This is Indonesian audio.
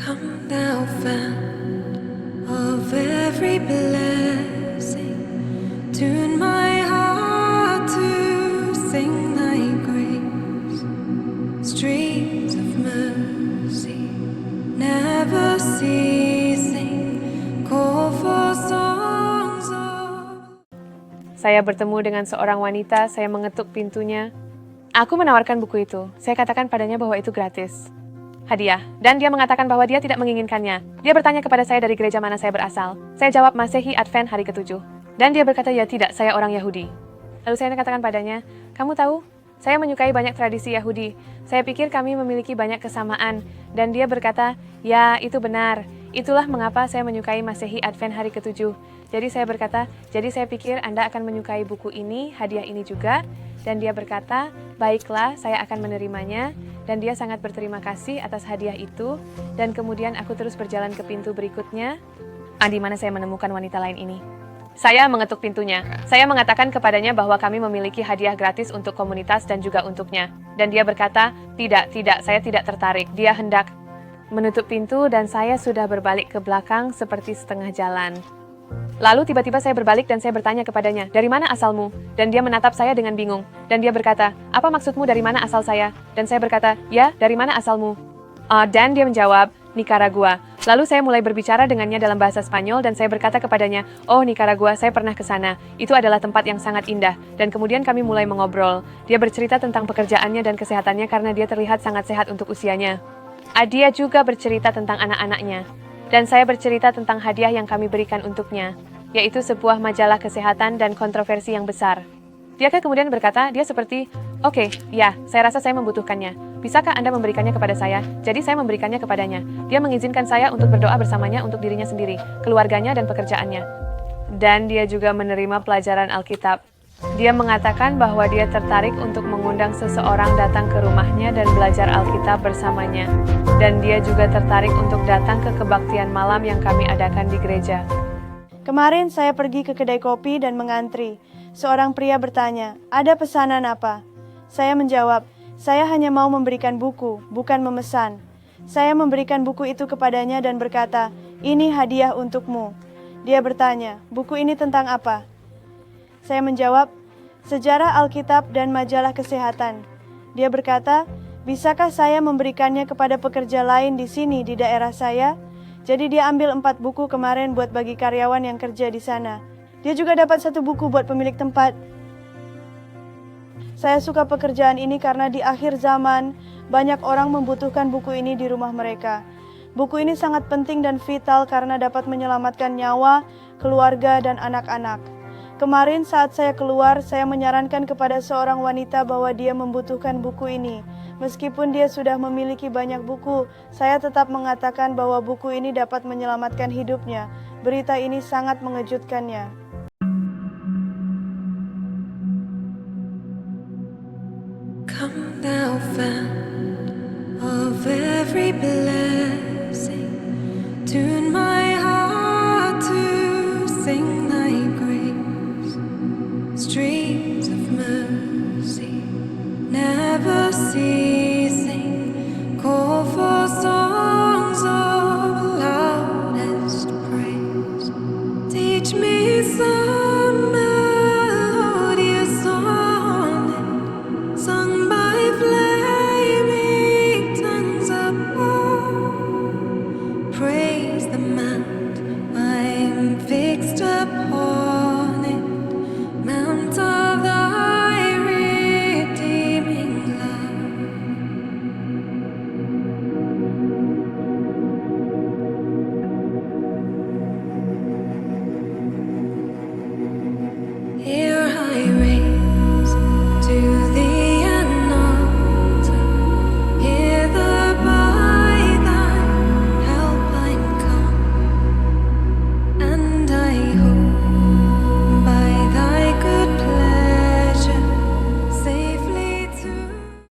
Come thou fount of every blessing, tune my heart to sing thy grace. Streams of mercy, never ceasing, call for songs of... Saya bertemu dengan seorang wanita, saya mengetuk pintunya. Aku menawarkan buku itu. Saya katakan padanya bahwa itu gratis. Hadiah. Dan dia mengatakan bahwa dia tidak menginginkannya. Dia bertanya kepada saya dari gereja mana saya berasal. Saya jawab Masehi Advent hari ke-7. Dan dia berkata, ya tidak, saya orang Yahudi. Lalu saya katakan padanya, kamu tahu, saya menyukai banyak tradisi Yahudi. Saya pikir kami memiliki banyak kesamaan. Dan dia berkata, ya itu benar. Itulah mengapa saya menyukai Masehi Advent hari ke-7. Jadi saya berkata, jadi saya pikir Anda akan menyukai buku ini, hadiah ini juga. Dan dia berkata, baiklah, saya akan menerimanya. Dan dia sangat berterima kasih atas hadiah itu. Dan kemudian aku terus berjalan ke pintu berikutnya. Di mana saya menemukan wanita lain ini. Saya mengetuk pintunya. Saya mengatakan kepadanya bahwa kami memiliki hadiah gratis untuk komunitas dan juga untuknya. Dan dia berkata, tidak, saya tidak tertarik. Dia hendak menutup pintu dan saya sudah berbalik ke belakang seperti setengah jalan. Lalu tiba-tiba saya berbalik dan saya bertanya kepadanya, dari mana asalmu? Dan dia menatap saya dengan bingung. Dan dia berkata, apa maksudmu dari mana asal saya? Dan saya berkata, ya, dari mana asalmu? Dan dia menjawab, Nicaragua. Lalu saya mulai berbicara dengannya dalam bahasa Spanyol dan saya berkata kepadanya, oh Nicaragua, saya pernah ke sana. Itu adalah tempat yang sangat indah. Dan kemudian kami mulai mengobrol. Dia bercerita tentang pekerjaannya dan kesehatannya karena dia terlihat sangat sehat untuk usianya. Dia juga bercerita tentang anak-anaknya. Dan saya bercerita tentang hadiah yang kami berikan untuknya, yaitu sebuah majalah kesehatan dan kontroversi yang besar. Dia kemudian berkata, dia seperti, oke, ya, saya rasa saya membutuhkannya. Bisakah Anda memberikannya kepada saya? Jadi saya memberikannya kepadanya. Dia mengizinkan saya untuk berdoa bersamanya untuk dirinya sendiri, keluarganya dan pekerjaannya. Dan dia juga menerima pelajaran Alkitab. Dia mengatakan bahwa dia tertarik untuk mengundang seseorang datang ke rumahnya dan belajar Alkitab bersamanya. Dan dia juga tertarik untuk datang ke kebaktian malam yang kami adakan di gereja. Kemarin saya pergi ke kedai kopi dan mengantri. Seorang pria bertanya, ada pesanan apa? Saya menjawab, saya hanya mau memberikan buku, bukan memesan. Saya memberikan buku itu kepadanya dan berkata, ini hadiah untukmu. Dia bertanya, buku ini tentang apa? Saya menjawab, sejarah Alkitab dan majalah kesehatan. Dia berkata, bisakah saya memberikannya kepada pekerja lain di sini di daerah saya? Jadi dia ambil 4 buku kemarin buat bagi karyawan yang kerja di sana. Dia juga dapat 1 buku buat pemilik tempat. Saya suka pekerjaan ini karena di akhir zaman, banyak orang membutuhkan buku ini di rumah mereka. Buku ini sangat penting dan vital karena dapat menyelamatkan nyawa, keluarga, dan anak-anak. Kemarin saat saya keluar, saya menyarankan kepada seorang wanita bahwa dia membutuhkan buku ini. Meskipun dia sudah memiliki banyak buku, saya tetap mengatakan bahwa buku ini dapat menyelamatkan hidupnya. Berita ini sangat mengejutkannya. Come thou fount of every blessing, tune my heart to sing thy grace. Streams of mercy, never ceasing, call for songs